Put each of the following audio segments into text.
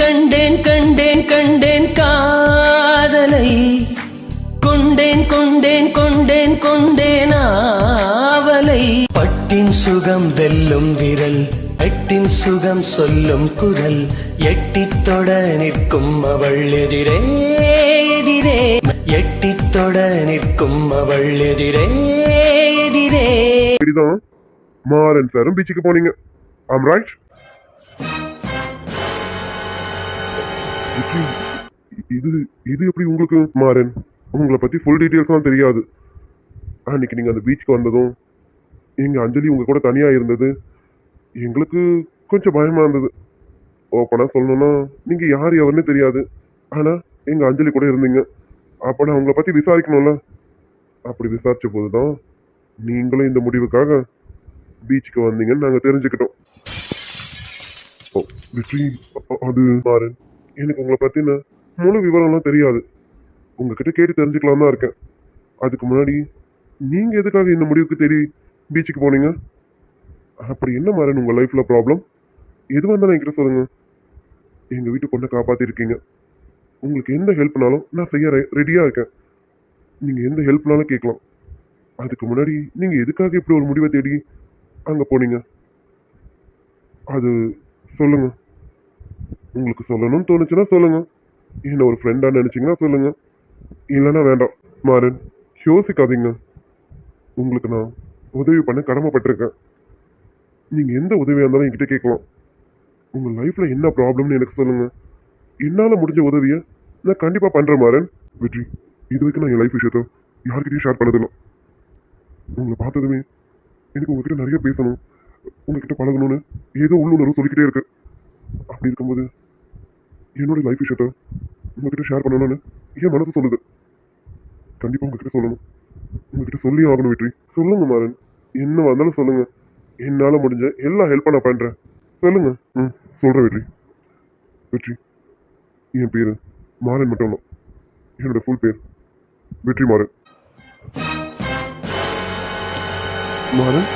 கண்டேன் கண்டேன் கண்டேன் காதலை கொண்டேன் கொண்டேன் கொண்டேன் கொண்டேன் ஆவலை பட்டின் சுகம் வெல்லும் விரல் எட்டின் சுகம் சொல்லும் குரல் எட்டித் தொட நிற்கும் அவள் எதிரே எதிரே எட்டித் தொட நிற்கும் அவள் எதிரே எதிரே. இப்படிதான் மாறன் சாரும் பீச்சுக்கு போனீங்க. ஆம் ரைட். இது இது எப்படி உங்களுக்கு மாறன்? உங்களை பத்தி ஃபுல் டீட்டெயில்ஸ் தான் தெரியாது. அன்னைக்கு நீங்க அந்த பீச்சுக்கு வந்ததும் எங்க அஞ்சலி உங்க கூட தனியா இருந்தது எங்களுக்கு கொஞ்சம் பயமா இருந்தது. ஓப்பனா சொல்லணும்னா நீங்க யார் எவருன்னு தெரியாது, ஆனா எங்க அஞ்சலி கூட இருந்தீங்க. அப்ப நான் உங்களை பத்தி விசாரிக்கணும்ல. அப்படி விசாரிச்ச போதுதான் நீங்களும் இந்த முடிவுக்காக பீச்சுக்கு வந்தீங்கன்னு நாங்க தெரிஞ்சுக்கிட்டோம். வெற்றி, அது மாறன், எனக்கு உங்களை பத்தின முழு விவரம்லாம் தெரியாது. உங்ககிட்ட கேட்டு தெரிஞ்சுக்கலாம் தான் இருக்கேன். அதுக்கு முன்னாடி நீங்க எதுக்காக இந்த முடிவுக்கு தேடி பீச்சுக்கு போனீங்க? அப்படி என்ன மாறன் உங்க லைஃப்ல ப்ராப்ளம்? எதுவாக இருந்தாலும் என்கிட்ட சொல்லுங்க. எங்க வீட்டு பொண்ணை காப்பாத்திருக்கீங்க. உங்களுக்கு எந்த ஹெல்ப்னாலும் நான் செய்ய ரெடியா இருக்கேன். நீங்க எந்த ஹெல்ப்னாலும் கேட்கலாம். அதுக்கு முன்னாடி நீங்க எதுக்காக இப்படி ஒரு முடிவை தேடி அங்க போனீங்க? அது சொல்லுங்க. உங்களுக்கு சொல்லணும்னு தோணுச்சுன்னா சொல்லுங்க. என்ன ஒரு ஃப்ரெண்டா நினைச்சீங்கன்னா சொல்லுங்க, இல்லைன்னா வேண்டாம். மாறன், யோசிக்காதீங்க. உங்களுக்கு நான் உதவி பண்ண கடமைப்பட்டிருக்கேன். நீங்க எந்த உதவியா இருந்தாலும் என்கிட்ட கேட்கலாம். உங்க லைஃப்ல என்ன ப்ராப்ளம்னு எனக்கு சொல்லுங்க. என்னால முடிஞ்ச உதவியை நான் கண்டிப்பா பண்றேன் மாறன். வெற்றி, இது வரைக்கும் நான் என் லைஃப் விஷயத்த யார்கிட்டயும் ஷேர் பண்ணதில்லை. உங்களை பார்த்ததுமே எனக்கு உங்ககிட்ட நிறைய பேசணும், உங்ககிட்ட பழகணும்னு ஏதோ உள்ளுணர்வு சொல்லிக்கிட்டே இருக்கு. அப்படி இருக்கும்போது என்னோட லைஃப் விஷயத்த உங்ககிட்ட ஷேர் பண்ணணும்னு என் மனசு சொல்லுது. கண்டிப்பா உங்ககிட்ட சொல்லணும். உங்ககிட்ட சொல்லி ஆகணும். வெற்றி, சொல்லுங்க மாறன். என்ன வந்தாலும் சொல்லுங்க. என்னால முடிஞ்ச எல்லா ஹெல்ப்பை நான் பண்றேன். சொல்லுங்க. சொல்றேன் வெற்றி. வெற்றி, என் பேரு மாறன் மட்டும் இல்லை, என்னோட ஃபுல் பேர் வெற்றி மாறன். மாறன்,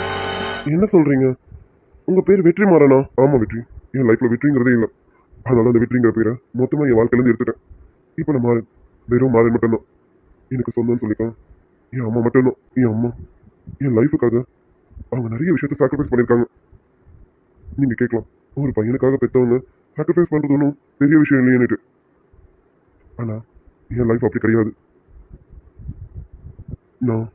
என்ன சொல்றீங்க? உங்க பேர் வெற்றி மாறனா? ஆமா வெற்றி. என் லைஃப்ல வெற்றிங்கிறதே இல்லை, அதனால அந்த வெற்றிங்கிற பேரை மொத்தமா என் வாழ்க்கையிலேருந்து எடுத்துட்டேன். இப்போ நான் மாறன், வெறும் மாறன் மட்டும்தான். எனக்கு சொந்தம்னு சொல்லிக்க என் அம்மா மட்டும்தான். என் அம்மா என் லைஃபுக்காக அவங்க நிறைய விஷயத்த சாக்ரிஃபைஸ் பண்ணியிருக்காங்க. நீங்க கேட்கலாம், ஒரு பையனுக்காக பெற்றவங்க சாக்ரிஃபைஸ் பண்றது ஒன்றும் பெரிய விஷயம் இல்லையேன்னு. ஆனா என் லைஃப் அப்படி கிடையாது. நான்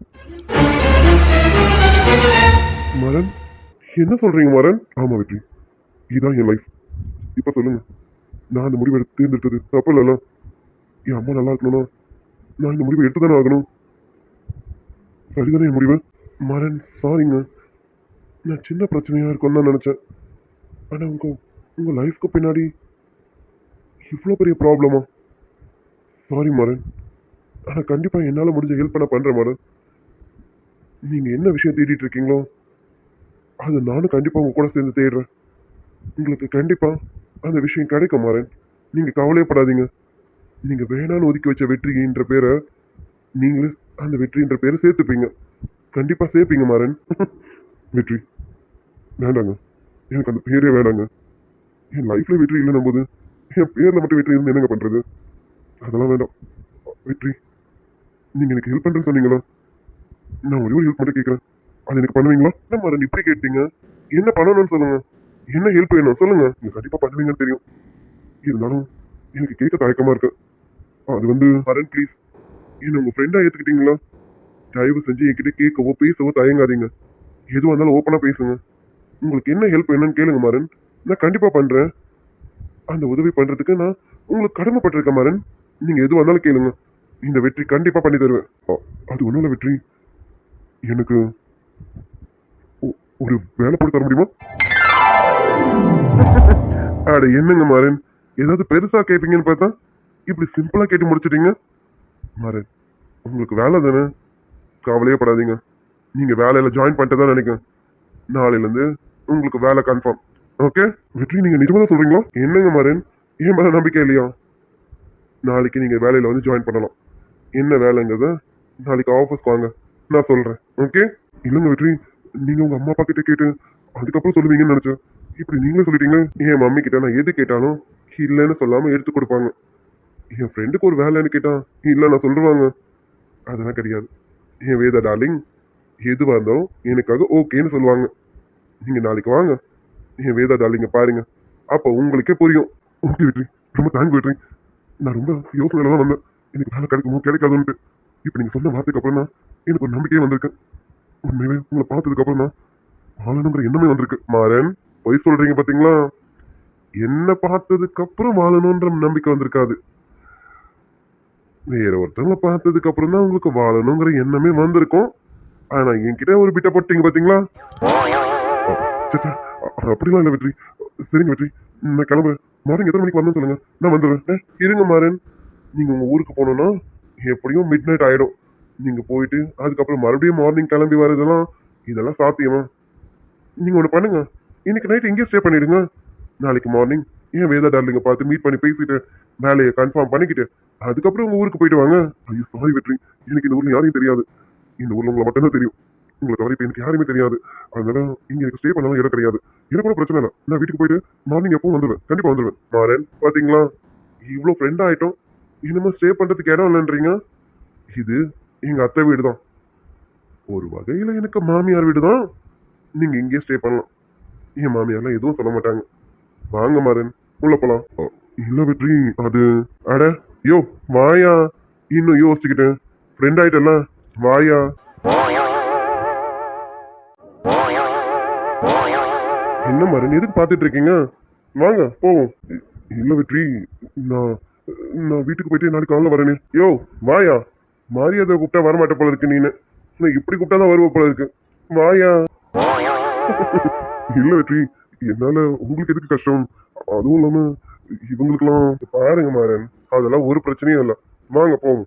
மரன், என்ன சொல்றீங்க மரன்? ஆமா வெற்றி, இதுதான் என் லைஃப். இப்ப சொல்லுங்க, நான் இந்த முடிவை எடுத்து தேர்ந்தெடுத்தது தப்பு இல்லைல்ல? என் அம்மா நல்லா இருக்கணும்னா நான் இந்த முடிவை எடுத்து தானே ஆகணும். சரிதானே என் முடிவு? மரன், சாரிங்க. நான் சின்ன பிரச்சனையா இருக்கும்னு தான் நினைச்சேன். ஆனா உங்க லைஃப்க்கு பின்னாடி இவ்வளோ பெரிய ப்ராப்ளமா? சாரி மரன். ஆனா கண்டிப்பா என்னால முடிஞ்ச ஹெல்ப் நான் பண்றேன் மரன். நீங்க என்ன விஷயம் தேடிட்டு இருக்கீங்களோ அது நானும் கண்டிப்பா உங்க கூட சேர்ந்து தேடுறேன். உங்களுக்கு கண்டிப்பா அந்த விஷயம் கிடைக்கும் மாறன். நீங்க கவலையப்படாதீங்க. நீங்க வேணான்னு ஒதுக்கி வச்ச வெற்றின்ற பேரை நீங்களே அந்த வெற்றின்ற பேரை சேர்த்துப்பீங்க. கண்டிப்பா சேர்ப்பீங்க மாறன். வெற்றி வேண்டாங்க, எனக்கு அந்த பேரே வேண்டாங்க. என் லைஃப்ல வெற்றி இல்லைன்னும் போது என் பேர்ல மட்டும் வெற்றி இருந்து என்னங்க பண்றது? அதெல்லாம் வேண்டாம். வெற்றி, நீங்க எனக்கு ஹெல்ப் பண்றேன்னு சொன்னீங்களா? நான் ஒரே ஒரு ஹெல்ப் மட்டும் கேட்கறேன், அது எனக்கு பண்ணுவீங்களா? என்ன மாறன் இப்படி கேட்டீங்க? என்ன பண்ணணும்னு சொல்லுங்க. என்ன ஹெல்ப் வேணும் சொல்லுங்க. நீங்க கண்டிப்பா பண்ணுவீங்கன்னு தெரியும். இருந்தாலும் எனக்கு கேட்க தயக்கமா இருக்கு. அது வந்து மரன் ப்ளீஸ், என்ன உங்க ஃப்ரெண்டா ஏத்துக்கிட்டீங்களா? தயவு செஞ்சு என்கிட்ட கேட்கவோ பேசவோ தயங்காதீங்க. எதுவாக இருந்தாலும் ஓப்பனா பேசுங்க. உங்களுக்கு என்ன ஹெல்ப் வேணும்னு கேளுங்க மாறன். நான் கண்டிப்பா பண்றேன். அந்த உதவி பண்றதுக்கு நான் உங்களுக்கு கடமைப்பட்டிருக்கேன் மாறன். நீங்க எதுவாக இருந்தாலும் கேளுங்க. இந்த வெற்றி கண்டிப்பா பண்ணி தருவேன். அது ஒண்ணும் இல்ல வெற்றி, எனக்கு ஒரு வேலை போட்டு தர முடியுமா? அட என்னங்க மாறன், ஏதாவது பெருசா கேட்பீங்கன்னு பார்த்தா இப்படி சிம்பிளா கேட்டு முடிச்சிட்டீங்க. மாறன், உங்களுக்கு வேலை தானே, கவலையே படாதீங்க. நீங்க வேலையில ஜாயின் பண்ணிட்டு தான் நினைக்கிறேன். நாளையில இருந்து உங்களுக்கு வேலை கன்ஃபார்ம். ஓகே வெற்றி, நீங்க நிஜமா தான் சொல்றீங்களா? என்னங்க மாறன், ஏன் மேல நம்பிக்கை இல்லையா? நாளைக்கு நீங்க வேலையில வந்து ஜாயின் பண்ணலாம். என்ன வேலைங்கிறத நாளைக்கு ஆஃபீஸ்க்கு வாங்க, நான் சொல்றேன். ஓகே? இல்லைங்க வெற்றி, நீங்க உங்க அம்மா அப்பா கிட்ட கேட்டு அதுக்கப்புறம் சொல்லுவீங்கன்னு நினைச்சேன். இப்படி நீங்களே சொல்லிட்டீங்க. என் மம்மி கிட்ட நான் எது கேட்டாலும் இல்லைன்னு சொல்லாம எடுத்து கொடுப்பாங்க. என் ஃப்ரெண்டுக்கு ஒரு வேலைன்னு கேட்டா இல்ல நான் சொல்லுவாங்க. அதெல்லாம் கிடையாது. என் வேதா டார்லிங் எதுவா இருந்தாலும் எனக்காக ஓகேன்னு சொல்லுவாங்க. நீங்க நாளைக்கு வாங்க, என் வேதா டார்லிங்க பாருங்க, அப்ப உங்களுக்கே புரியும். ஓகே வெற்றி, ரொம்ப தேங்க்ஸ் வெற்றி. நான் ரொம்ப யோசனையில தான் வந்தேன், எனக்கு வேலை கிடைக்குமோ கிடைக்காதுன்ட்டு. இப்ப நீங்க சொன்ன வார்த்தைக்கு அப்புறம் தான் எனக்கு ஒரு நம்பிக்கையே வந்திருக்கு. உண்மையிலே உங்களை பார்த்ததுக்கு அப்புறம் தான் வாழணுங்கிற எண்ணமே வந்திருக்கு. மாறன், பொய் சொல்றீங்க பாத்தீங்களா? என்ன பார்த்ததுக்கு அப்புறம் வாழணும்ன்ற நம்பிக்கை வந்திருக்காது, வேற ஒருத்தவங்களை பார்த்ததுக்கு அப்புறம் தான் உங்களுக்கு வாழணுங்கிற எண்ணமே வந்திருக்கும். ஆனா என்கிட்ட ஒரு பிட்ட போட்டீங்க பாத்தீங்களா? சே, சே, அப்படிலாம் இல்ல வெற்றி. சரிங்க வெற்றி, நான் கிளம்புறேன். மார்னிங் எத்தனை மணிக்கு வரணும்னு சொல்லுங்க, நான் வந்துடுவேன். இருங்க மாறன், நீங்க உங்க ஊருக்கு போகணும்னா எப்படியும் மிட் நைட் ஆயிடும். நீங்க போயிட்டு அதுக்கப்புறம் மறுபடியும் மார்னிங் கிளம்பி வரதெல்லாம் இதெல்லாம் சாத்தியமா? நீங்க ஒண்ணு பண்ணுங்க, இன்னைக்கு நைட் இங்கே ஸ்டே பண்ணிடுங்க. நாளைக்கு மார்னிங் ஏன் வேதா டார்லிங்க பார்த்து மீட் பண்ணி பேசிட்டு வேலையை கன்ஃபார்ம் பண்ணிக்கிட்டு அதுக்கப்புறம் உங்க ஊருக்கு போயிட்டு வாங்க. ஐயோ சாரி வெற்றி, எனக்கு இந்த ஊர்ல யாரையும் தெரியாது. இந்த ஊர்ல உங்களை மட்டும்தான் தெரியும். உங்களை தவிர இப்ப எனக்கு யாருமே தெரியாது. அதனால இங்க எனக்கு ஸ்டே பண்ணாலும் இடம் கிடையாது. எனக்கு கூட பிரச்சனை இல்லை, நான் வீட்டுக்கு போயிட்டு மார்னிங் எப்பவும் வந்துடுவேன், கண்டிப்பா வந்துடுவேன். மாறன் பாத்தீங்களா, இவ்வளவு ஃப்ரெண்ட் ஆயிட்டோம், இனிமே ஸ்டே பண்றதுக்கு இடம் இல்லைன்றீங்க. இது எங்க அத்தை வீடு தான், ஒரு வகையில எனக்கு மாமியார் வீடு தான். நீங்க இங்கே ஸ்டே பண்ணலாம், என் மாமியார்லாம் எதுவும் சொல்ல மாட்டாங்க. வாங்க மாறன், உள்ள போலாம். இல்ல வெற்றி, அது அட யோ வாயா, இன்னும் யோசிச்சுக்கிட்டேன், ஃப்ரெண்ட் ஆயிட்டல, வாயா. என்ன மாறன், எதுக்கு பார்த்துட்டு இருக்கீங்க? வாங்க போவோம். இல்ல வெற்றி, நான் நான் வீட்டுக்கு போயிட்டு நாளைக்கு காலைல வரேனே. யோ வாயா, மாரியாதை கூப்பிட்டா வரமாட்ட போல இருக்கு நீனு, நான் இப்படி கூப்பிட்டா தான் வருவ போல இருக்கு, வாயா. இல்ல வெற்றி, என்னால உங்களுக்கு எதுக்கு கஷ்டம்? அதுவும் இல்லாம இவங்களுக்கெல்லாம் பாருங்க மாறன், அதெல்லாம் ஒரு பிரச்சனையும் இல்லை. வாங்க போவோம்.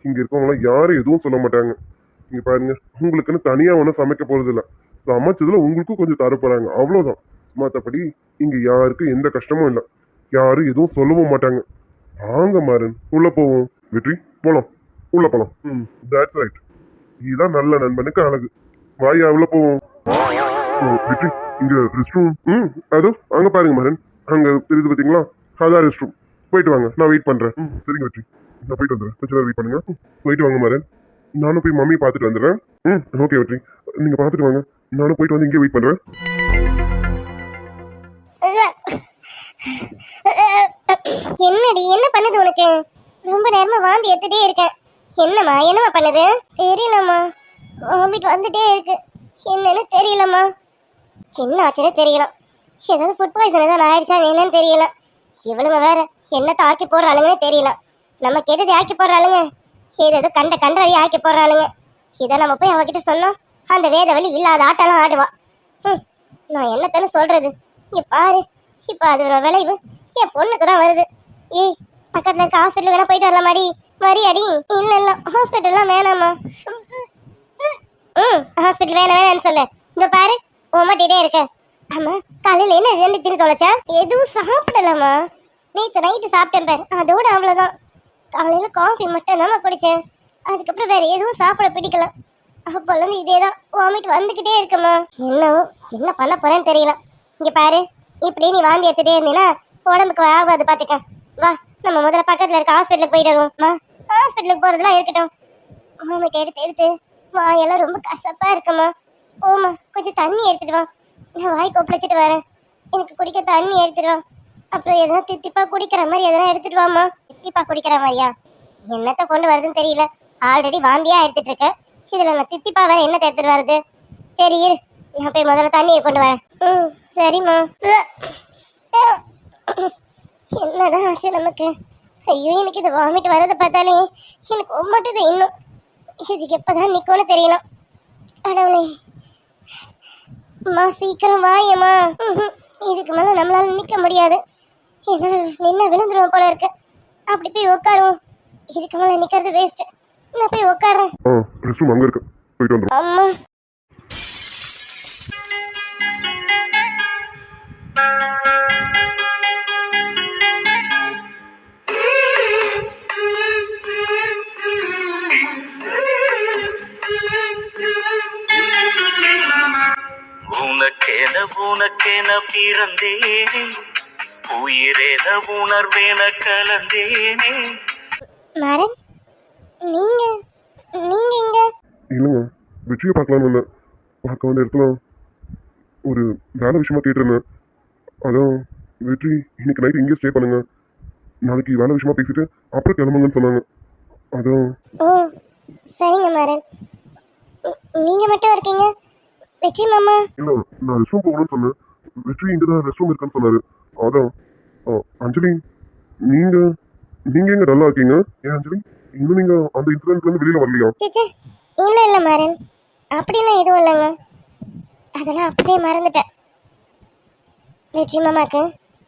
இங்க இருக்கவங்க யாரும் எதுவும் சொல்ல மாட்டாங்க. இங்க பாருங்க, உங்களுக்குன்னு தனியா ஒன்றும் சமைக்க போறது இல்லை, சமைச்சதுல உங்களுக்கும் கொஞ்சம் தர போறாங்க, அவ்வளவுதான். மற்றபடி இங்க யாருக்கும் எந்த கஷ்டமும் இல்லை, யாரும் எதுவும் சொல்லவும் மாட்டாங்க. வாங்க மாறன், உள்ள போவோம். வெற்றி, போலாம், உள்ள போலாம். தட்ஸ் ரைட், இதுதான் நல்ல நண்பனுக்கு அழகு. வாயா உள்ள போவோம். வெற்றி, இங்க ரெஸ்ட் ரூம். அதோ அங்க பாருங்க மாறன், அங்க தெரியுது பாத்தீங்களா, அதான் ரெஸ்ட் ரூம். போயிட்டு வாங்க, நான் வெயிட் பண்றேன். சரிங்க வெற்றி, நான் போயிட்டு வந்துடுறேன், கொஞ்ச நேரம் வெயிட் பண்ணுங்க. போயிட்டு வாங்க மாறன், நானும் போய் மம்மியை பார்த்துட்டு வந்துடுறேன். ஓகே வெற்றி, நீங்க பார்த்துட்டு வாங்க, நானும் போயிட்டு வந்து இங்கே வெயிட் பண்றேன். என்னடி, என்ன பண்ணுது உனக்கு? ரொம்ப நேரமா வாந்தி எடுத்துட்டே இருக்கேன். என்னம்மா பண்ணுது? தெரியலம்மா, வாமிட் வந்துட்டே இருக்கு, என்னன்னு தெரியலம்மா. என்ன ஆச்சுன்னு தெரியல, ஏதாவது ஃபுட் பாய்சன் ஏதாவது ஆயிடுச்சா என்னன்னு தெரியல. இவளுங்க வேற என்னத்தை ஆக்கி போடுறாளுங்கன்னு தெரியல. நம்ம கெட்டதை ஆக்கி போடுறாளுங்க, ஏதோ கண்டறி ஆக்கி போடுறாளுங்க. இதை நம்ம போய் அவகிட்ட சொன்னோம், அந்த வேதவழி இல்லாத ஆட்டெல்லாம் ஆடுவா. நான் என்னத்தன்னு சொல்றது? இங்க பாரு, இப்ப அதோட விளைவு என் பொண்ணுக்கு தான் வருது. ஏய், பக்கத்துல இருக்க ஹாஸ்பிட்டல் வேணா போயிட்டு வரலாம் மாடி. மரியாடி. இல்ல இல்ல, ஹாஸ்பிட்டல்லாம் வேணாமா. ஹாஸ்பிட்டல் வேணான்னு சொல்லு. இங்க பாரு, ஓமாட்டிட்டே இருக்க. ஆமா, காலையில என்ன ரெண்டு தின்னு தொலைச்சா? எதுவும் சாப்பிடலாமா? நேற்று நைட்டு சாப்பிட்டேன் பாரு, அதோட அவ்வளவுதான். காலையில காஃபி மட்டும் தான் குடிச்சேன், அதுக்கப்புறம் வேற எதுவும் சாப்பிட பிடிக்கல. அப்போலேருந்து இதேதான், வாமிட் வந்துகிட்டே இருக்குமா. என்னவோ என்ன பண்ண போறேன்னு தெரியல. இங்க பாரு, இப்படி நீ வாந்தி எடுத்துட்டே இருந்தீங்கன்னா உடம்புக்கு ஆகாது, பாத்துக்க. வா, நம்ம முதல்ல பக்கத்துல இருக்க ஹாஸ்பிட்டலுக்கு போயிட்டு வருவோம். ஹாஸ்பிட்டலுக்கு போறதுலாம் இருக்கட்டும், வாமிட் எடுத்து வாயெல்லாம் ரொம்ப கசப்பா இருக்குமா. போமா, கொஞ்சம் தண்ணி எடுத்துட்டு வா, நான் வாய் கொப்பளிச்சிட்டு வரேன். எனக்கு குடிக்க தண்ணி எடுத்துட்டு வா. அப்புறம் எதனா தித்திப்பா குடிக்கிற மாதிரி எதனா எடுத்துட்டு வாமா. தித்திப்பா குடிக்கிற மாதிரியா? என்னத்த கொண்டு வருதுன்னு தெரியல, ஆல்ரெடி வாந்தியா எடுத்துட்டு இருக்கேன், இதுல நான் தித்திப்பா வேற என்னத்தை எடுத்துட்டு வருது? சரி இரு, நான் போய் முதல்ல தண்ணியை கொண்டு வரேன். சரிம்மா. என்னதான் ஆச்சு நமக்கு? ஐயோ, எனக்கு இது வாமிட் வரதை பார்த்தாலே எனக்கு ஒம்மட்டுது. இன்னும் இதுக்கு எப்பதான் நிக்கும்னு தெரியல. கடவுளே, அம்மா சீக்கிரம் வாயம்மா. இதுக்கு மேல நம்மளால நிக்க முடியாது, என்னால நின்ன விழுந்துருவோம் போல இருக்கு. அப்படி போய் உட்காருவோம், இதுக்கு மேல நிக்கிறது வேஸ்ட். நான் போய் உட்காரேன். ரெஸ்ட் ரூம் அங்க இருக்கு, போயிட்டு வந்துரும். அம்மா, உனக்கென பிறந்தேனே, உயிரேன உணர்வேன கலந்தேனே. மாறன், நீங்க நீங்க இங்க? இல்லைங்க, வெற்றியை பார்க்கலான்னு வந்தேன். பார்க்க வந்த இடத்துல ஒரு வேலை விஷயமா கேட்டிருந்தேன். அதான் வெற்றி இன்னைக்கு நைட் இங்கேயே ஸ்டே பண்ணுங்க, நாளைக்கு வேலை விஷயமா பேசிட்டு அப்புறம் கிளம்புங்கன்னு சொன்னாங்க. அதான். ஓ சரிங்க மாறன். நீங்க மட்டும் இருக்கீங்க? வெற்றி மாமா? இல்லை, நான் ரெஸ்ட் ரூம் போகணும்னு சொன்னேன். வெற்றி இங்கே தான் ரெஸ்ட் ரூம் இருக்குன்னு சொன்னாரு. அதான். அஞ்சலி, நீங்க நீங்க எங்க நல்லா இருக்கீங்க? ஏன் அஞ்சலி, இன்னும் நீங்க அந்த இன்சிடென்ட்ல இருந்து வெளியில வரலையா? சேச்சே, இல்ல மாறன், அப்படிலாம் எதுவும் இல்லைங்க. அதெல்லாம் அப்படியே மறந்துட்டேன். வெற்றி மாமாக்கு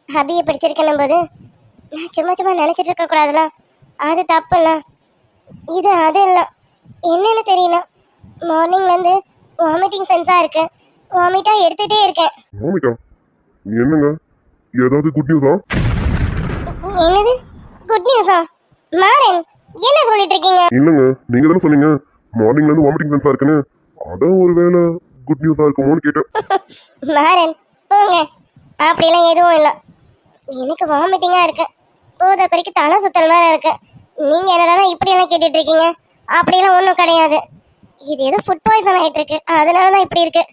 ஹபியை பிடிச்சிருக்கணும் போது நான் சும்மா சும்மா நினைச்சிட்டு இருக்க கூடாதுல, அது தப்புல்ல. இது அது இல்லை, என்னன்னு தெரியல. மார்னிங்ல இருந்து வாமிட்டிங் சென்ஸா இருக்கு, வாமிட்டா எடுத்துட்டே இருக்கேன். மாமிட்டா, என்னங்க, ஏதாவது குட் நியூஸா? என்னது குட் நியூஸா? மாறன், என்ன சொல்லிட்டு இருக்கீங்க? இல்லைங்க, நீங்க தானே சொன்னீங்க மார்னிங்ல இருந்து வாமிட்டிங் சென்ஸா இருக்குன்னு. அதான் ஒருவேளை குட் நியூஸா இருக்குமோன்னு கேட்டேன். மாறன் போங்க, அப்படிலாம் எதுவும் இல்லை. எனக்கு வாமிட்டிங்கா இருக்கு, போத குறைக்கு தலை சுத்தல் வேற இருக்கு. நீங்க என்னடா இப்படியெல்லாம் கேட்டுட்டு இருக்கீங்க? அப்படியெல்லாம் ஒன்றும் கிடையாது. இது ஏதோ ஃபுட் பாய்சன் ஆயிட்டு இருக்கு, அதனால தான் இப்படி இருக்கு.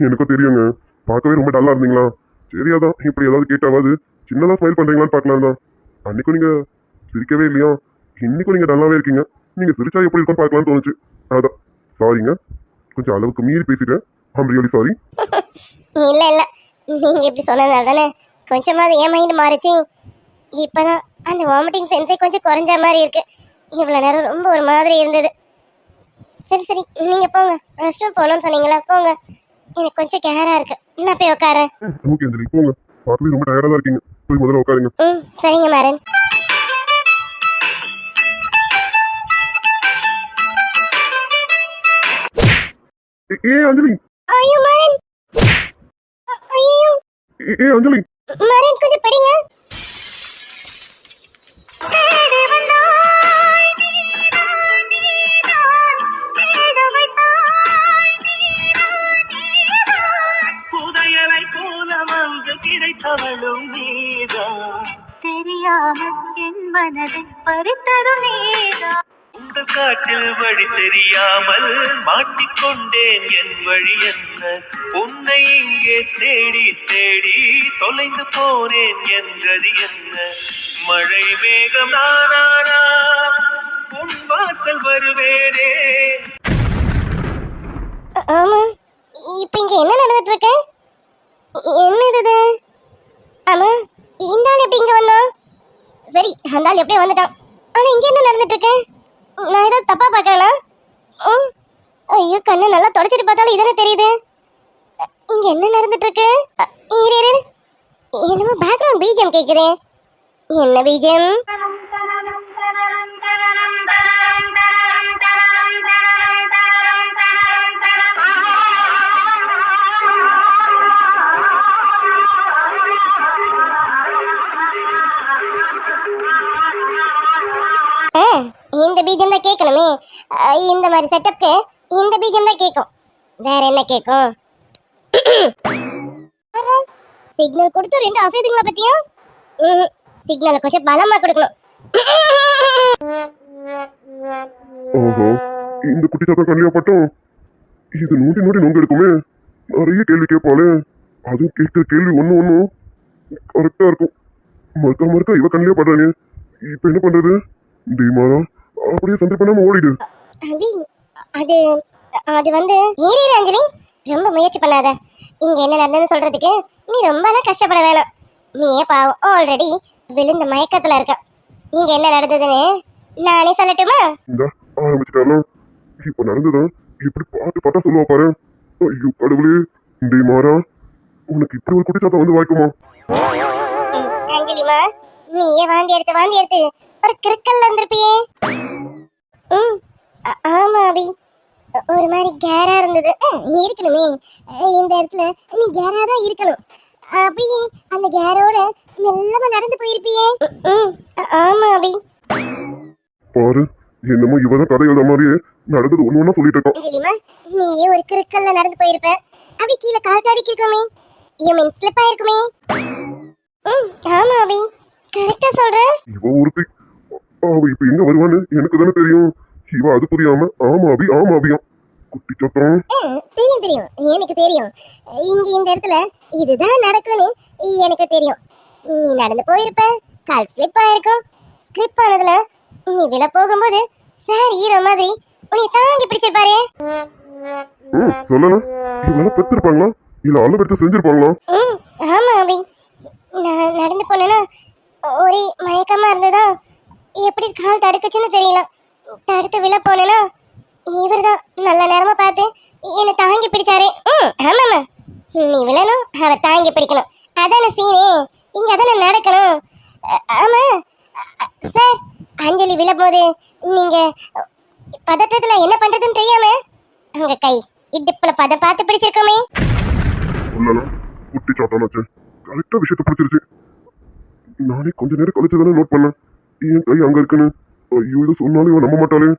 எனக்கும் தெரியுங்க, பார்க்கவே ரொம்ப டல்லா இருந்தீங்களா. சரி, அதான் இப்படி ஏதாவது கேட்டாவது சின்னதா ஸ்மைல் பண்றீங்களான்னு பார்க்கலாம் தான். அன்னைக்கும் நீங்க சிரிக்கவே இல்லையா, இன்னைக்கும் நீங்க டல்லாவே இருக்கீங்க. நீங்க சிரிச்சா எப்படி இருக்கும்னு பார்க்கலாம்னு தோணுச்சு. அதான் சாரிங்க, கொஞ்சம் அளவுக்கு மீறி பேசிட்டேன். I'm really sorry. இல்ல இல்ல, நீங்க இப்படி சொன்னதால தானே கொஞ்சமாவது என் மைண்ட் மாறிச்சு. இப்பதான் அந்த வாமிட்டிங் சென்ஸே கொஞ்சம் குறைஞ்ச மாதிரி இருக்கு. இவ்வளவு நேரம் ரொம்ப ஒரு மாதிரி இருந்தது. சரி சரி, நீங்க போங்க, ரெஸ்ட் ரூம் போகணும்னு சொன்னீங்களா, போங்க. எனக்கு கொஞ்சம் கேரா இருக்கு, நான் போய் உட்காரேன். ஓகே அஞ்சலி, போங்க. பார்க்கவே ரொம்ப டயர்டா தான் இருக்கீங்க, போய் முதல்ல உட்காருங்க. சரிங்க மாறன். அஞ்சலி. ஐயோ மாறன், ஐயோ அஞ்சலி. மாறன், கொஞ்சம் படிங்க. புதையலை போல வந்து கிடைத்தவளும் நீதான், தெரியாமல் என் மனதை பறித்தது நீதான். உங்கள் காட்டில் வழி தெரியாமல் மாட்டிக்கொண்டேன், என் வழி என்ன? உன்னை இங்கே தேடி தேடி தொலைந்து போனேன், என் கதி என்ன? மழை மேகம் நானானா உன் வாசல் வருவேனே. ஆமா, இப்ப இங்க என்ன நடந்துட்டு இருக்கு? என்ன இது? ஆமா, இந்த ஆள் எப்படி இங்க வந்தான்? சரி, அந்த ஆள் எப்படியே வந்துட்டான். ஆனா இங்க என்ன நடந்துட்டு இருக்கு? நான் ஏதாவது தப்பா பாக்குறேனா? ஐயோ, கண்ணு நல்லா தொடச்சிட்டு பார்த்தாலும் இதானே தெரியுது. இங்க என்ன நடந்துட்டு இருக்கு? இரு இரு, என்னமோ பேக்ரவுண்ட் பிஜிஎம் கேக்குதே. என்ன பிஜிஎம்? இந்த பீஜம் தான் கேட்கணுமே. இந்த மாதிரி செட்டப்க்கு இந்த பீஜம் தான் கேட்கும், வேற என்ன கேட்கும்? சிக்னல் கொடுத்து ரெண்டு அசைதுங்களா பத்தியா? சிக்னலை கொஞ்சம் பலமா கொடுக்கணும். ஓஹோ, இந்த குட்டி சாத்தா கண்ணியா பட்டும் இது நோண்டி நோண்டி நோங்க எடுக்குமே. நிறைய கேள்வி கேட்பாளே, அதுவும் கேட்கிற கேள்வி ஒன்னும் கரெக்டா இருக்கும். மறுக்கா மறுக்கா இவ கண்ணியா படுறானே, இப்ப என்ன பண்றது? டீமாரா, அப்படியே சண்டை பண்ணாம ஓடிடு. அது அது வந்து ஏறிடு அஞ்சலி, ரொம்ப முயற்சி பண்ணாத. இங்க என்ன நடந்ததுன்னு சொல்றதுக்கு நீ ரொம்பலாம் கஷ்டப்பட வேணாம். நீயே பாவம், ஆல்ரெடி விழுந்த மயக்கத்துல இருக்க. இங்க என்ன நடந்ததுன்னு நானே சொல்லட்டுமா? இந்த ஆரம்பிச்சுட்டாலும் இப்ப நடந்ததான் இப்படி பாட்டு பாட்டா சொல்லுவா பாரு. ஐயோ கடவுளே, டீமாரா, உனக்கு இப்படி ஒரு குட்டி சாத்தா வந்து வாய்க்குமா? அஞ்சலிமா, நீயே வாந்தி எடுத்து ஒரு கிறுக்கல்ல இருந்திருப்பியே. ஆமா அபி, ஒரு மாதிரி கேரா இருந்தது. இருக்கணுமே, இந்த இடத்துல நீ கேரா தான் இருக்கணும். அப்படி அந்த கேரோட மெல்லமா நடந்து போயிருப்பியே. ஆமா அபி. பாரு, என்னமோ இவதான் கதை எழுத மாதிரியே நடந்தது ஒண்ணு சொல்லிட்டு இருக்கான். அஞ்சலிமா, நீயே ஒரு கிறுக்கல்ல நடந்து போயிருப்ப. அப்படி கீழே கால் தாடிக்கு இருக்குமே, யூ மீன் ஸ்லிப் ஆயிருக்குமே. ஆமா அபி, கரெக்டா சொல்ற. இவ ஒருத்தி, அவ இப்ப எங்க வருவான்னு எனக்கு தானே தெரியும். இவ அது புரியாம ஆமா அபி ஆமா அபியா. குட்டி சத்தம். தெரியும் தெரியும், எனக்கு தெரியும். இங்க இந்த இடத்துல இதுதான் நடக்கும்னு எனக்கு தெரியும். நீ நடந்து போயிருப்ப, கால் ஸ்லிப் ஆயிருக்கும். ஸ்லிப் ஆனதுல நீ விழ போகும்போது சார் ஹீரோ மாதிரி உன்னை தாங்கி பிடிச்சிருப்பாரு. சொல்லலாம். இவங்க பெற்றிருப்பாங்களா இல்ல அளவு எடுத்து செஞ்சிருப்பாங்களா? ஆமா அபி, நான் நடந்து போனேன்னா ஒரே மயக்கமா இருந்ததா, எப்படி கால் தடுக்குச்சுன்னு தெரியல. தடுத்து விழ போனேன்னா இவர்தான் நல்ல நேரமா பார்த்து என்னை தாங்கி பிடிச்சாரு. ஆமாம்மா, நீ விழணும், அவ தாங்கி பிடிக்கணும், அதான சீனே, இங்க அதான நடக்கணும். ஆமா சார், அஞ்சலி விழப்போது நீங்க பதற்றத்துல என்ன பண்றதுன்னு தெரியாம உங்க கை இடுப்புல பார்த்து பிடிச்சிருக்கோமே. சொல்லலாம். குட்டி சாத்தானாச்சு, கரெக்டா விஷயத்த பிடிச்சிருச்சு. நானே கொஞ்ச நேரம் கழிச்சு தானே நோட் பண்ணேன் என் கை அங்க இருக்குன்னு. ஐயோ, இதை சொன்னாலும் இவன் நம்ப மாட்டாளே.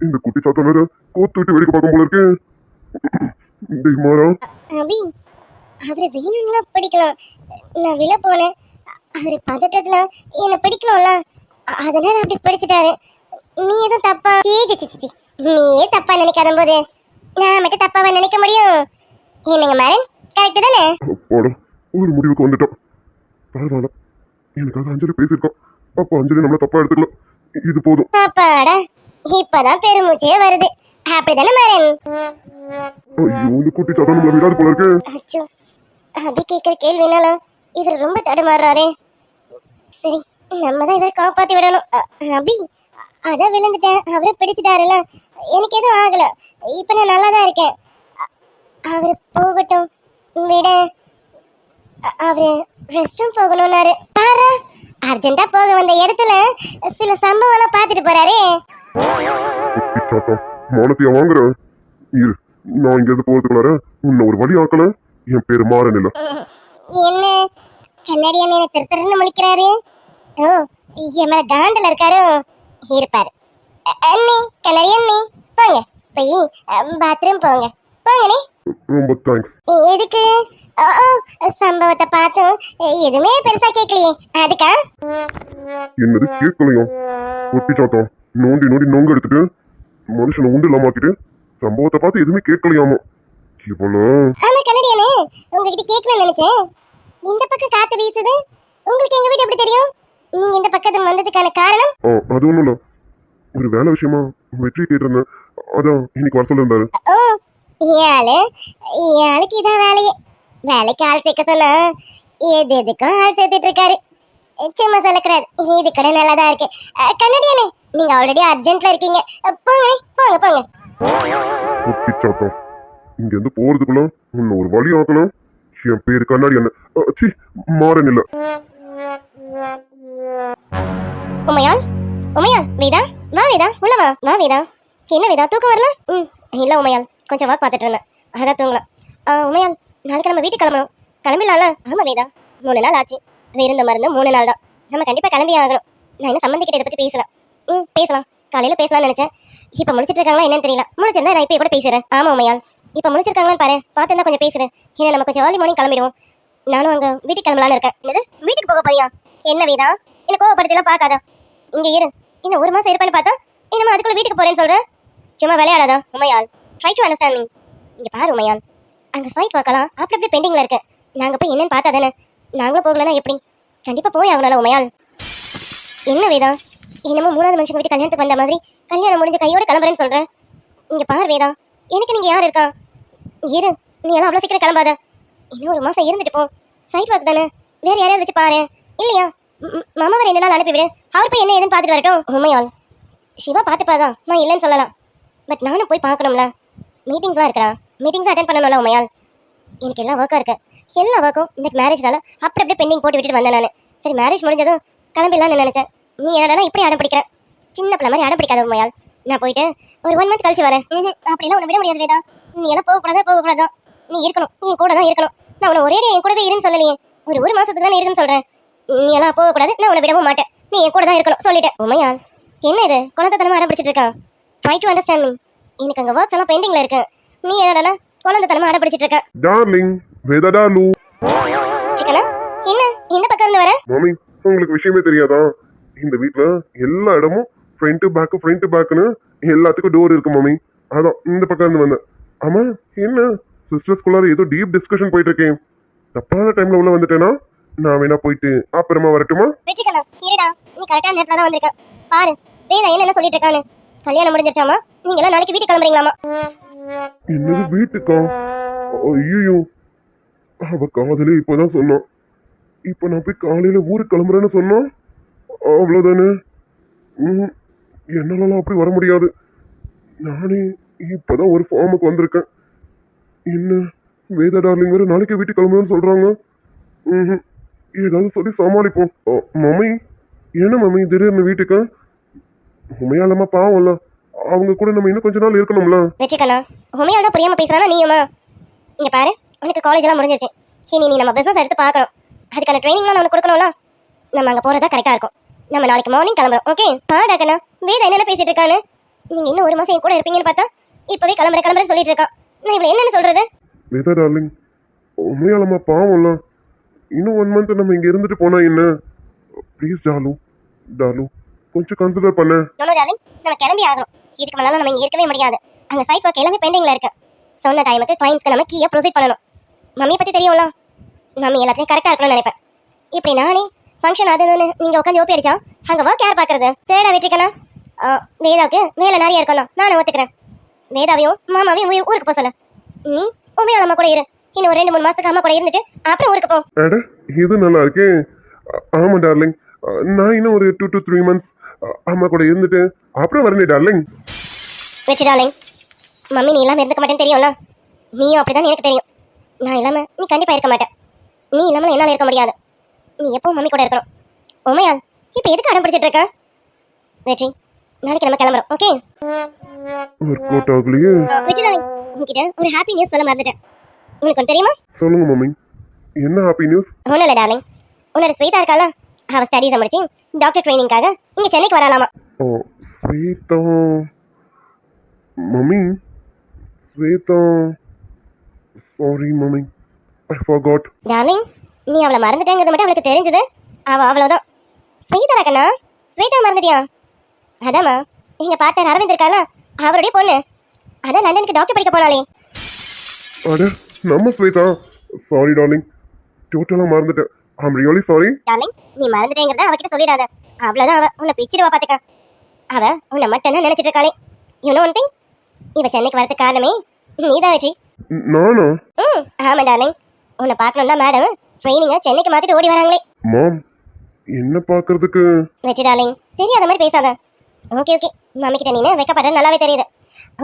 இந்த குட்டி சாத்தா வேற கோத்து விட்டு வெடிக்க பார்க்கும் போல இருக்கு. டேய் மாறா, அபி, அவரை வேணும்னா பிடிக்கலாம். நான் விழ போனேன், அவரு பதட்டத்துல என்ன பிடிக்கணும்ல, அதனால அப்படி பிடிச்சிட்டாரு. நீ எதுவும் தப்பா நீயே தப்பா நினைக்காத போது நான் மட்டும் தப்பாவா நினைக்க முடியும்? என்னங்க மேரன், கரெக்ட் தானே? அப்பாடா, ஒரு முடிவுக்கு வந்துட்டோம். பரவாயில்ல, எனக்காக அஞ்சலி பேசியிருக்கான். அப்போ அஞ்சலி நம்மள தப்பா எடுத்துக்கல. இது போதும். அப்பாடா, இப்பதான் பெருமூச்சே வருது. அப்படிதானே மேரன்? ஐயோ, இந்த குட்டி சாத்தா நம்மள விடாது போல இருக்கு. அச்சோ, அபி கேட்கிற கேள்வினாலும் இவர் ரொம்ப தடுமாறுறாரே. சரி, நம்ம தான் இவரை காப்பாத்தி விடணும். அபி, அதான் விழுந்துட்டேன், அவரை பிடிச்சிட்டாருல, எனக்கு எதுவும் ஆகல, இப்ப நான் நல்லா தான் இருக்கேன். அவரு போகட்டும் விட, அவரு ரெஸ்ட் ரூம் போகணும்னாரு. பாரு, அர்ஜென்ட்டா போக வந்த இடத்துல சில சம்பவம்லாம் பார்த்துட்டு போறாரே. குட்டி சாத்தா, மானத்தையா வாங்குற? இரு, நான் இங்க இருந்து போறதுக்குள்ளார உன்னை ஒரு வழி ஆக்கல. என் பேரு மாறன் இல்ல. என்ன கண்ணாடி அண்ணன் திருத்தருன்னு முழிக்கிறாரு? ஓ, என் மேல காண்டில் இருக்காரு. இருப்பாரு. அண்ணி, கண்ணாடி அண்ணி, போங்க போய் பாத்ரூம் போங்க. போங்கண்ணே. ரொம்ப தேங்க்ஸ். எதுக்கு? சம்பவத்தை பார்த்தும் எதுவுமே பெருசா கேட்கலையே, அதுக்கா? என்னது கேட்கலையும்? குட்டி சாத்தா, நோண்டி நோண்டி நொங்க எடுத்துட்டு மனுஷனை உண்டு இல்லாமாக்கிட்டு சம்பவத்தை பார்த்து எதுவுமே கேட்கலையாமோ இவ்வளோ? ஆமா கண்ணாடி அண்ணே, உங்ககிட்ட கேட்கணும்னு நினைச்சேன். இந்த பக்கம் காத்து வீசுது, உங்களுக்கு எங்க வீடு எப்படி தெரியும்? நீங்க இந்த பக்கத்துல வந்ததுக்கான காரணம்? அது ஒண்ணும் இல்ல, ஒரு வேலை விஷயமா வெற்றி கேட்டிருந்தேன், அதான் இன்னைக்கு வர சொல்லியிருந்தாரு. ஓ, ஏளுக்கு இதான் வேலையே. வேலைக்கு ஆள் சேர்க்க சொன்னா எதுக்கும் ஆள் சேர்த்துட்டு இருக்காரு. சும்மா சொல்லக்கூடாது, இது கடை நல்லா தான் இருக்கு. கண்ணாடியானே, நீங்க ஆல்ரெடி அர்ஜென்ட்ல இருக்கீங்க, போங்க போங்க போங்க. குட்டி சாத்தா, இங்க இருந்து போறதுக்குள்ள உன்னை ஒரு வழி ஆக்கணும். என் பேரு கண்ணாடி என்ன மாறன் இல்ல. உமையால், உமையால், வேதா வா, வேதா உள்ள வா. வா வேதா, என்ன வேதா தூக்கம் வரல? இல்ல உமையால், கொஞ்சம் வாக் பார்த்துட்டு இருந்தேன், அதான் தூங்கலாம். உமையால், நாளைக்கு நம்ம வீட்டுக்கு கிளம்பணும், கிளம்பிடலாம்ல? ஆமா வேதா, 3 நாள் ஆச்சு, இருந்த மருந்து 3 நாள் தான், நம்ம கண்டிப்பா கிளம்பி ஆகணும். நான் என்ன சம்பந்திக்கிட்ட இதை பத்தி பேசலாம். பேசலாம், காலையில பேசலாம்னு நினைச்சேன். இப்ப முடிச்சிட்டு இருக்காங்களா என்னன்னு தெரியல. முடிச்சிருந்தா நான் இப்ப கூட பேசுறேன். ஆமா உமையால், இப்ப முடிச்சிருக்காங்களான்னு பாரு, பார்த்துருந்தா கொஞ்சம் பேசுறேன். ஏன்னா நம்ம கொஞ்சம் ஏர்லி மார்னிங் கிளம்பிடுவோம். நானும் அங்க வீட்டுக்கு கிளம்பலான்னு இருக்கேன். என்னது, வீட்டுக்கு போக போறியா? என்ன வேதா, என்ன கோவப்படுத்தலாம் பார்க்காத, இங்க இரு. இன்னும் 1 மாசம் இருப்பேன்னு பார்த்தா என்னமா அதுக்குள்ள வீட்டுக்கு போறேன்னு சொல்றேன். சும்மா விளையாடாதா Umaiyal, try to understand me. இங்க பாரு உமையால், அங்க சைட் பார்க்கலாம், அப்படி அப்படியே பெண்டிங்ல இருக்கு. நாங்க போய் என்னன்னு பார்த்தா தானே, நாங்களும் போகலன்னா எப்படி? கண்டிப்பா போய் ஆகணும்ல உமையால். என்ன வேதா, என்னமோ 3வது மனுஷங்க வீட்டு கல்யாணத்துக்கு வந்த மாதிரி கல்யாணம் முடிஞ்ச கையோட கிளம்புறேன்னு சொல்றேன். இங்க பாரு வேதா, எனக்கு நீங்க யார் இருக்கா? இரு, நீ எல்லாம் அவ்வளவு சீக்கிரம் கிளம்பாத. இன்னும் 1 மாசம் இருந்துட்டு போ. சைட் வாக்கு தானே, வேற யாரையாவது வச்சு பாரு. இல்லையா மாமாவை 2 நாள் அனுப்பிவிடு, அவர் போய் என்ன ஏதுன்னு பார்த்துட்டு வரட்டும். உமையால், சிவா பார்த்துப்பாதான், நான் இல்லைன்னு சொல்லலாம். பட் நானும் போய் பார்க்கணும்ல, மீட்டிங்ஸ்லாம் இருக்கா, மீட்டிங்ஸ் அட்டென்ட் பண்ணணும்ல உமையால். எனக்கு எல்லா ஒர்க்காக இருக்கு, எல்லா ஒர்க்கும் இந்த மேரேஜ்னால அப்படி அப்படியே பெண்டிங் போட்டு விட்டுட்டு வந்தேன் நான். சரி, மேரேஜ் முடிஞ்சதும் கிளம்பிடலான்னு நினைச்சேன். நீ என்னடா இப்படி அடம் பிடிக்கிற? சின்ன பிள்ளை மாதிரி அடம் பிடிக்காத உமையால். நான் போயிட்டு ஒரு 1 மந்த் கழிச்சு வரேன். அப்படிலாம் உன்னை விட முடியாது வேதா. நீ எல்லாம் போகக்கூடாதான், நீ இருக்கணும், நீ கூட தான் இருக்கணும். நான் உன்னை ஒரே என் கூடவே இருன்னு சொல்லலையே, ஒரு மாசத்துக்கு தான் இருக்குன்னு சொல்றேன். நீ எல்லாம் போகக்கூடாது, நான் உன்னை விடவும் மாட்டேன், நீ என் கூட தான் இருக்கணும் சொல்லிட்டேன். உமையால், என்ன இது குழந்தைத்தனமா அடம் பிடிச்சிட்டு இருக்கா? Try to understand me. எனக்கு அங்க ஒர்க்ஸ் எல்லாம் பெண்டிங்ல இருக்கு, நீ என்னடா குழந்தைத்தனமா அடம் பிடிச்சிட்டு இருக்க? டார்லிங், வேதா டார்லு. சிக்கனா, என்ன இந்த பக்கம் இருந்து வர மாமி உங்களுக்கு விஷயமே தெரியாதா? இந்த வீட்ல எல்லா இடமும் ஃப்ரண்ட் பேக்னு எல்லாத்துக்கும் டோர் இருக்கு மாமி. அதான் இந்த பக்கம் இருந்து வந்தேன். ஆமா, என்ன சிஸ்டர்ஸ்குள்ளார ஏதோ டீப் டிஸ்கஷன் போயிட்டு இருக்கேன். தப்பான டைம்ல உள்ள வந்துட்டேனா? நான் வேணா போயிட்டு அப்புறமா வரட்டுமா? வெற்றிக்கண்ணா இருடா, நீ கரெக்டான நேரத்துல தான் வந்திருக்க. பாரு வேதா என்ன சொல்லிட்டு இருக்கானு. கல்யாணம் முடிஞ்சிருச்சாமா, நீங்க எல்லாம் நாளைக்கு வீட்டுக்கு கிளம்புறீங்களாமா? என்னது வீட்டுக்கா? ஐயோ, அவ காதலே இப்பதான் சொன்னான். இப்ப நான் போய் காலையில ஊருக்கு கிளம்புறேன்னு சொன்னா அவ்வளவுதானே. என்னாலலாம் அப்படி வர முடியாது. நானே இப்பதான் ஒரு ஃபார்முக்கு வந்திருக்கேன். என்ன வேதா டார்லிங் வேற நாளைக்கு வீட்டுக்கு கிளம்புறேன்னு சொல்றாங்க. ஏதாவது சொல்லி சமாளிப்போம். மம்மி, என்ன மம்மி திடீர்னு வீட்டுக்கு? உண்மையாலமா பாவம்ல, அவங்க கூட நம்ம இன்னும் கொஞ்ச நாள் இருக்கணும்ல. வெற்றிக்கண்ணா உண்மையால புரியாம பேசுறானா நீயுமா? இங்க பாரு, உனக்கு காலேஜ் எல்லாம் முடிஞ்சிருச்சு. இனி நீ நம்ம பிசினஸ் எடுத்து பார்க்கணும். அதுக்கான ட்ரைனிங்லாம் நான் கொடுக்கணும்ல. நம்ம அங்க போறதா கரெக்டா இருக்கும். நம்ம நாளைக்கு மார்னிங் கிளம்புறோம். ஓகே? பாடா கண்ணா, வேதா என்ன பேசிட்டு இருக்கானு. நீங்க இன்னும் ஒரு மாசம் என் கூட இருப்பீங்கன்னு பார்த்தா இப்பவே கிளம்புறேன்னு சொல்லிட்டு இருக்கான். நான் இவ்வளவு என்னன்னு சொல்றது? வேதா டார்லிங், உண்மையாலமா பாவம்ல. இன்னும் 1 month நம்ம இங்க இருந்துட்டு போனா என்ன? ப்ளீஸ் டாலு கொஞ்சம் கன்சிடர் பண்ண. டார்லிங், நம்ம கிளம்பி ஆகணும். இதுக்கு மேல நம்ம இங்க இருக்கவே முடியாது. அங்க சைட் ஒர்க் எல்லாமே பெண்டிங்ல இருக்கு. சொன்ன டைமுக்கு கிளைண்ட்ஸ்க்கு நம்ம கீயை ப்ரொசீட் பண்ணணும். மம்மி பத்தி தெரியும்ல, மம்மி எல்லாத்தையும் கரெக்டா இருக்கணும்னு நினைப்பேன். இப்படி நானே ஃபங்க்ஷன் அதுன்னு நீங்க உட்காந்து ஓப்பி அடிச்சா அங்க ஒர்க் யார் பாக்குறது? சரிடா வெற்றிக்கண்ணா, வேதாவுக்கு வேலை நிறைய இருக்கணும், நானும் ஒத்துக்கிறேன். வேதாவையும் மாமாவையும் ஊருக்கு போக சொல்ல. நீ உண்மையா நம்ம கூட இரு. இன்னும் ஒரு 2-3 மாசத்துக்கு அம்மா கூட இருந்துட்டு அப்புறம் ஊருக்கு போ. அட, இது நல்லா இருக்கே. ஆமா டார்லிங், நான் இன்னும் ஒரு 2 to 3 months அம்மா கூட இருந்துட்டு அப்புறம் வரேன் டார்லிங். வெற்றி டார்லிங், மம்மி நீ இல்லாம இருந்துக்க மாட்டேன்னு தெரியும்ல. நீயும் அப்படிதான் எனக்கு தெரியும். நான் இல்லாம நீ கண்டிப்பா இருக்க மாட்டேன். நீ இல்லாம என்னால இருக்க முடியாது. நீ எப்பவும் மம்மி கூட இருக்கணும். உண்மையா இப்ப எதுக்கு அடம் பிடிச்சிட்டு இருக்க? வெற்றி, நாளைக்கு நம்ம கிளம்புறோம். ஓகே? ஒர்க் அவுட் ஆகலையே. வெற்றி டார்லிங், உங்ககிட்ட ஒரு ஹாப்பி நியூஸ் சொல்ல மறந்துட்டேன். உனக்கு ஒன்று தெரியுமா? சொல்லுங்க மம்மி, என்ன ஹாப்பி நியூஸ்? ஒன்றும் இல்லை டார்லிங், உன்னோட ஸ்வீட்டா இருக்கால, அவள் ஸ்டடீஸை முடிச்சு டாக்டர் ட்ரைனிங்காக இங்கே சென்னைக்கு வரலாமா? Oh Shweta. Mummy, Shweta, sorry mummy, I forgot. Darling, நீ அவளை மறந்துட்டேங்கிறது மட்டும் அவளுக்கு தெரிஞ்சது. அவள் அவ்வளோதான். ஸ்வீட்டா இருக்கண்ணா, ஸ்வீட்டா மறந்துட்டியா? அதாம்மா, எங்கள் பார்ட்னர் அரவிந்த் இருக்கால, அவருடைய பொண்ணு. அதான் லண்டனுக்கு டாக்டர் படிக்க போனாலே. அட, நம்ம ஸ்வேதா. சாரி டார்லிங், டோட்டலாக மறந்துட்டேன். I'm really sorry. டார்லிங், நீ மறந்துட்டேங்கிறத அவகிட்ட சொல்லிடாத. அவ்வளோதான், அவள் உன்னை பிச்சிடுவா பார்த்துக்க. அவள் உன்னை மட்டும் தான் நினச்சிட்டு இருக்காளே. யூ நோ ஒன் திங், இவ சென்னைக்கு வரதுக்கு காரணமே நீதான் வெற்றி. நானா? ஆமாம் டார்லிங், உன்னை பார்க்கணும் தான் மேடம் ட்ரைனிங்கை சென்னைக்கு மாற்றிட்டு ஓடி வராங்களே. மாம், என்ன பார்க்கறதுக்கு? வெற்றி டார்லிங், தெரியாத மாதிரி பேசாத. ஓகே மம்மி கிட்ட நீனு வைக்கப்படுற நல்லாவே தெரியுது.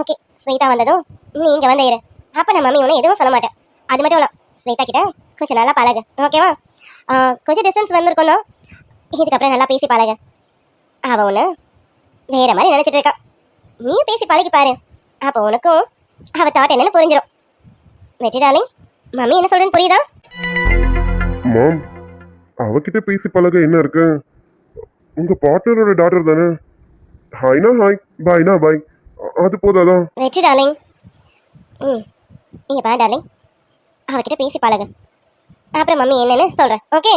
ஓகே, ஸ்வீதா வந்ததும் நீ இங்கே வந்து இரு. அப்போ நான் மம்மி ஒன்றும் எதுவும் சொல்ல மாட்டேன். அது மட்டும் இல்லை, ஸ்வீதா கிட்ட கொஞ்சம் நல்லா பழகு. ஓகேவா? கொஞ்சம் டிஸ்டன்ஸ் வந்திருக்கணும், இதுக்கப்புறம் நல்லா பேசி பழகு. அவள் ஒன்று வேற மாதிரி நினச்சிட்டு இருக்கா. நீயும் பேசி பழகி பாரு, அப்போ உனக்கும் அவள் தாட் என்னன்னு புரிஞ்சிடும். வெற்றி டார்லிங், மம்மி என்ன சொல்றேன்னு புரியுதா? மாம், அவகிட்ட பேசி பழக என்ன இருக்கு? உங்க பார்ட்னரோட டாட்டர் தானே. ஹாய்னா ஹாய், பாய்னா பாய், அது போதாதான்? வெற்றி டார்லிங், இங்கே பாரு டார்லிங், அவகிட்ட பேசி பழகு. அப்புறம் மம்மி என்னன்னு சொல்கிறேன். ஓகே?